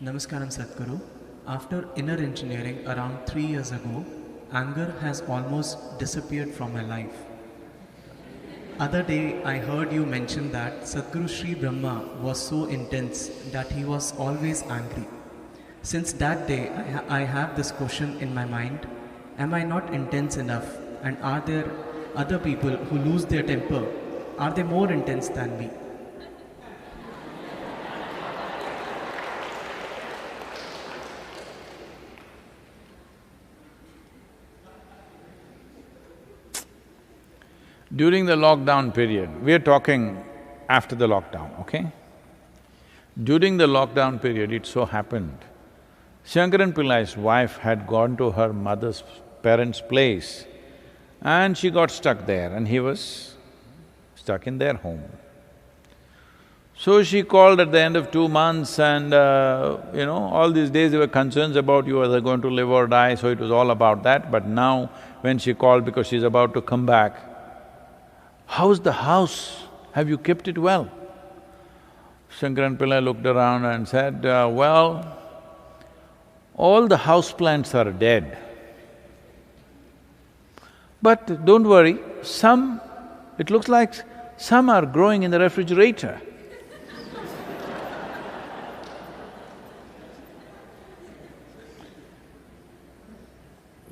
Namaskaram Sadhguru. After inner engineering around 3 years ago, anger has almost disappeared from my life. Other day, I heard you mention that Sadhguru Sri Brahma was so intense that he was always angry. Since that day, I have this question in my mind: am I not intense enough? And are there other people who lose their temper? Are they more intense than me? During the lockdown period, we are talking after the lockdown, okay? During the lockdown period, it so happened, Shankaran Pillai's wife had gone to her mother's parents' place and she got stuck there and he was stuck in their home. So she called at the end of 2 months and, all these days there were concerns about you whether going to live or die, so it was all about that. But now when she called because she's about to come back, "How's the house? Have you kept it well?" Shankaran Pillai looked around and said, "Well, all the house plants are dead. But don't worry, it looks like some are growing in the refrigerator."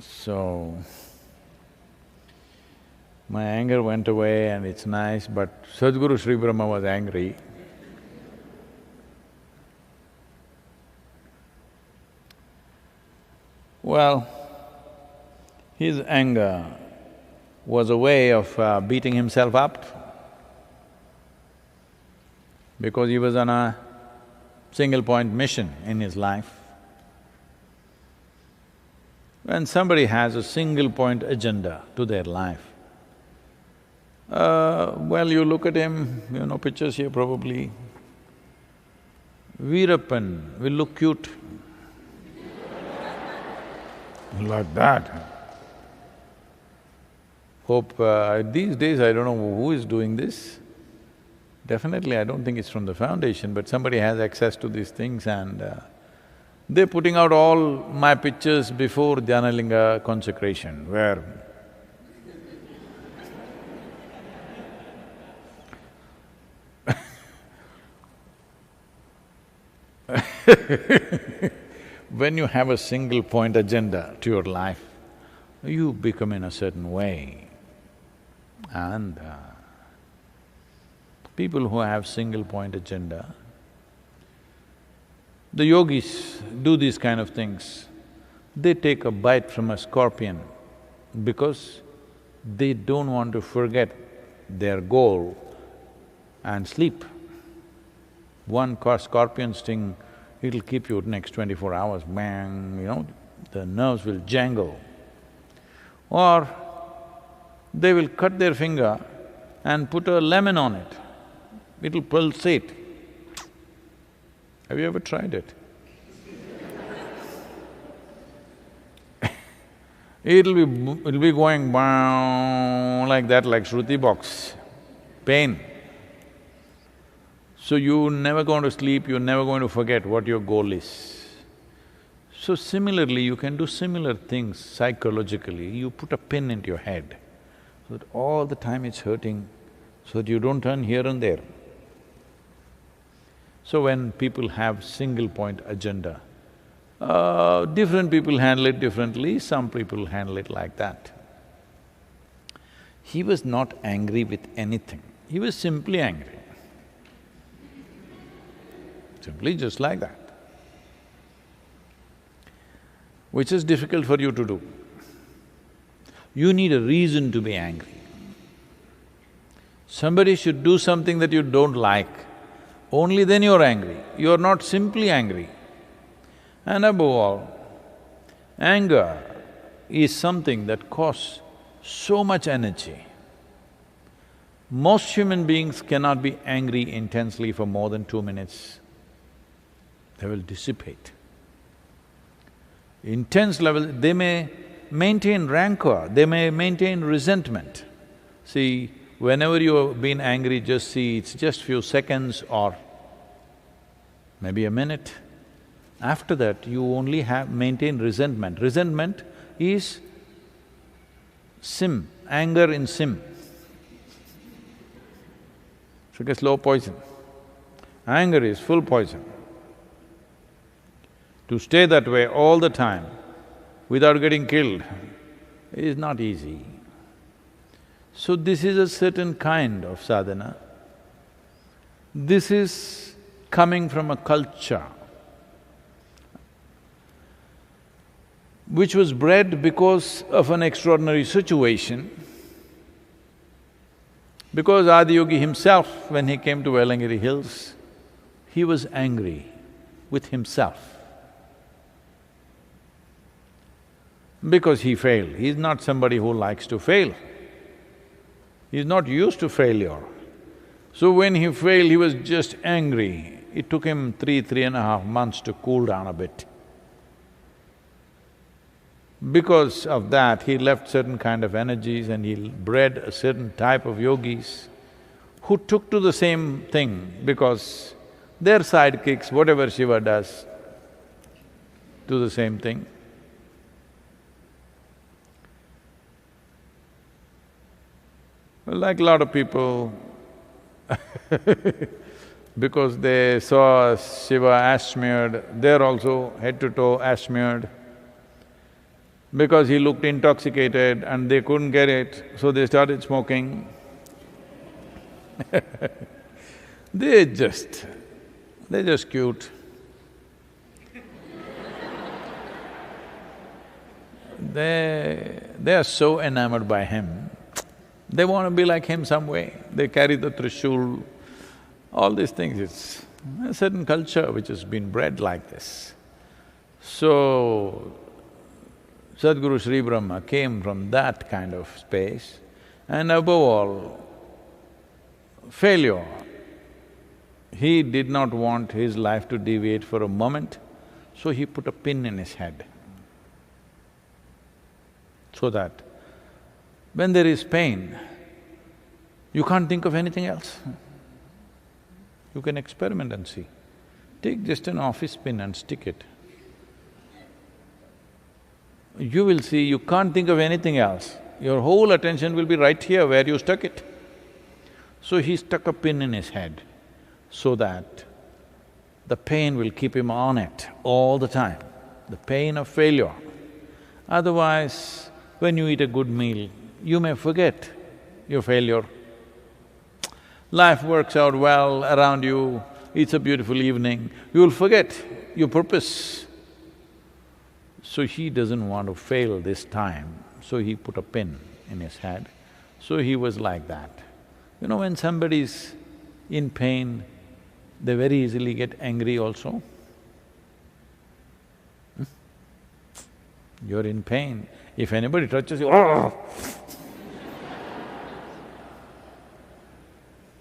So, my anger went away and it's nice, but Sadhguru Sri Brahma was angry. Well, his anger was a way of beating himself up because he was on a single-point mission in his life. When somebody has a single-point agenda to their life, you look at him, pictures here probably. Veerappan will look cute like that. Hope… these days I don't know who is doing this. Definitely I don't think it's from the foundation, but somebody has access to these things and they're putting out all my pictures before Dhyanalinga consecration, where when you have a single-point agenda to your life, you become in a certain way. And people who have single-point agenda, the yogis do these kind of things. They take a bite from a scorpion because they don't want to forget their goal and sleep. One scorpion sting, it'll keep you next 24 hours, bang, the nerves will jangle. Or they will cut their finger and put a lemon on it, it'll pulsate. Have you ever tried it? It'll be going bang like that, like Shruti box, pain. So you're never going to sleep, you're never going to forget what your goal is. So similarly, you can do similar things psychologically. You put a pin into your head so that all the time it's hurting, so that you don't turn here and there. So when people have single-point agenda, different people handle it differently, some people handle it like that. He was not angry with anything, he was simply angry. Simply just like that, which is difficult for you to do. You need a reason to be angry. Somebody should do something that you don't like, only then you're angry. You're not simply angry. And above all, anger is something that costs so much energy. Most human beings cannot be angry intensely for more than 2 minutes. They will dissipate. Intense level, they may maintain rancor, they may maintain resentment. See, whenever you've been angry, just see, it's just few seconds or maybe a minute. After that, you only have maintain resentment. Resentment is sim, anger in sim. It's like a slow poison. Anger is full poison. To stay that way all the time without getting killed is not easy. So this is a certain kind of sadhana. This is coming from a culture which was bred because of an extraordinary situation. Because Adiyogi himself, when he came to Velangiri Hills, he was angry with himself. Because he failed. He's not somebody who likes to fail. He's not used to failure. So when he failed, he was just angry. It took him 3.5 months to cool down a bit. Because of that, he left certain kind of energies and he bred a certain type of yogis who took to the same thing because they're sidekicks, whatever Shiva does, do the same thing. Like a lot of people, because they saw Shiva ash-smeared, they're also head to toe ash-smeared. Because he looked intoxicated and they couldn't get it, so they started smoking. They're just cute. They are so enamored by him, they want to be like him some way. They carry the Trishul, all these things. It's a certain culture which has been bred like this. So, Sadhguru Sri Brahma came from that kind of space, and above all, failure. He did not want his life to deviate for a moment, so he put a pin in his head. So that when there is pain, you can't think of anything else. You can experiment and see. Take just an office pin and stick it. You will see you can't think of anything else. Your whole attention will be right here where you stuck it. So he stuck a pin in his head so that the pain will keep him on it all the time, the pain of failure. Otherwise, when you eat a good meal, you may forget your failure. Life works out well around you, it's a beautiful evening, you'll forget your purpose. So he doesn't want to fail this time, so he put a pin in his head. So he was like that. You know, when somebody's in pain, they very easily get angry also. You're in pain, if anybody touches you, oh!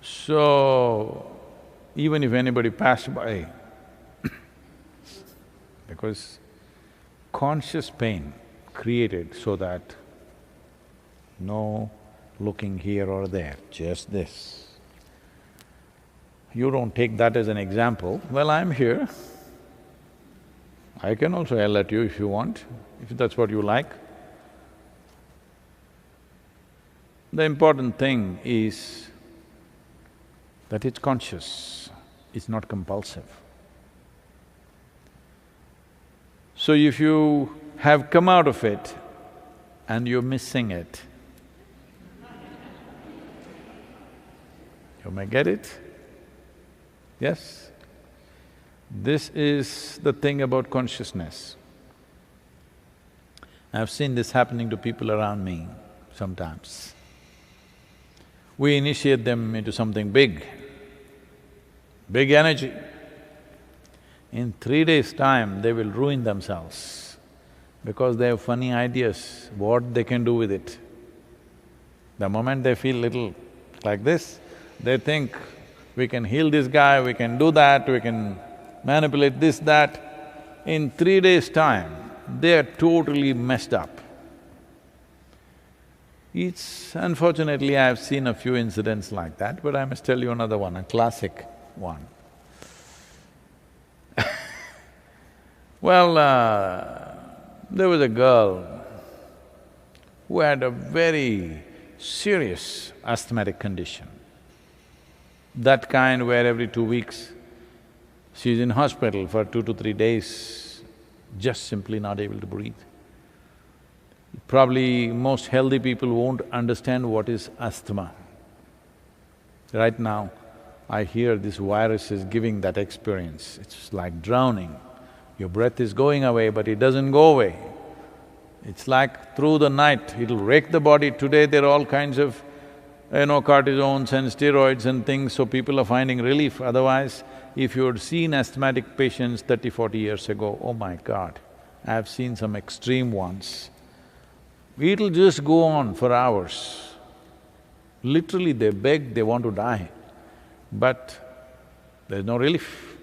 So, even if anybody passed by, because conscious pain created so that no looking here or there, just this. You don't take that as an example, well, I'm here. I can also yell at you if you want, if that's what you like. The important thing is that it's conscious, it's not compulsive. So if you have come out of it and you're missing it, you may get it? Yes? This is the thing about consciousness. I've seen this happening to people around me sometimes. We initiate them into something big energy. In 3 days' time, they will ruin themselves because they have funny ideas, what they can do with it. The moment they feel little like this, they think, we can heal this guy, we can do that, we can manipulate this, that. In 3 days' time, they are totally messed up. Unfortunately, I've seen a few incidents like that, but I must tell you another one, a classic one. Well, there was a girl who had a very serious asthmatic condition. That kind where every 2 weeks she's in hospital for 2 to 3 days, just simply not able to breathe. Probably most healthy people won't understand what is asthma. Right now, I hear this virus is giving that experience. It's like drowning. Your breath is going away, but it doesn't go away. It's like through the night, it'll rake the body. Today there are all kinds of, cortisones and steroids and things, so people are finding relief. Otherwise, if you had seen asthmatic patients 30, 40 years ago, oh my God, I've seen some extreme ones. It'll just go on for hours. Literally they beg, they want to die, but there's no relief.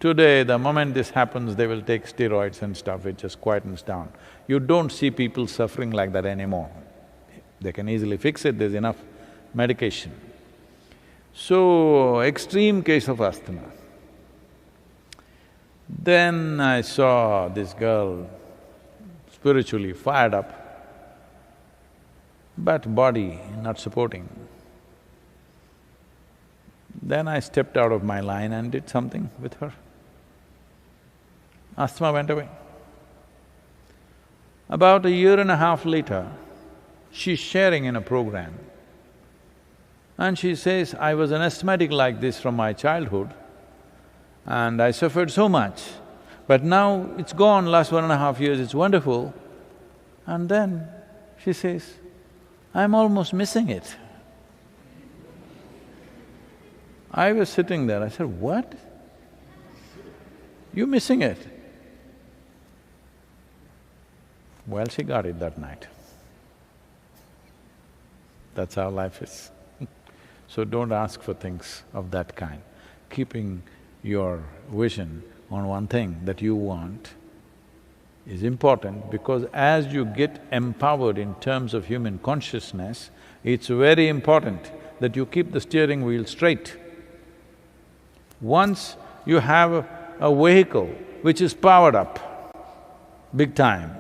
Today, the moment this happens, they will take steroids and stuff, it just quietens down. You don't see people suffering like that anymore. They can easily fix it, there's enough medication. So, extreme case of asthma. Then I saw this girl spiritually fired up, but body not supporting. Then I stepped out of my line and did something with her. Asthma went away. About a year and a half later, she's sharing in a program and she says, I was an asthmatic like this from my childhood and I suffered so much, but now it's gone, last 1.5 years, it's wonderful. And then she says, I'm almost missing it. I was sitting there, I said, what? You missing it? Well, she got it that night. That's how life is. So don't ask for things of that kind. Keeping your vision on one thing that you want is important because as you get empowered in terms of human consciousness, it's very important that you keep the steering wheel straight. Once you have a vehicle which is powered up, big time,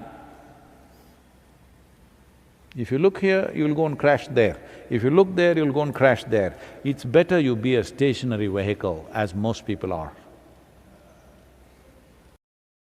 if you look here, you'll go and crash there. If you look there, you'll go and crash there. It's better you be a stationary vehicle, as most people are.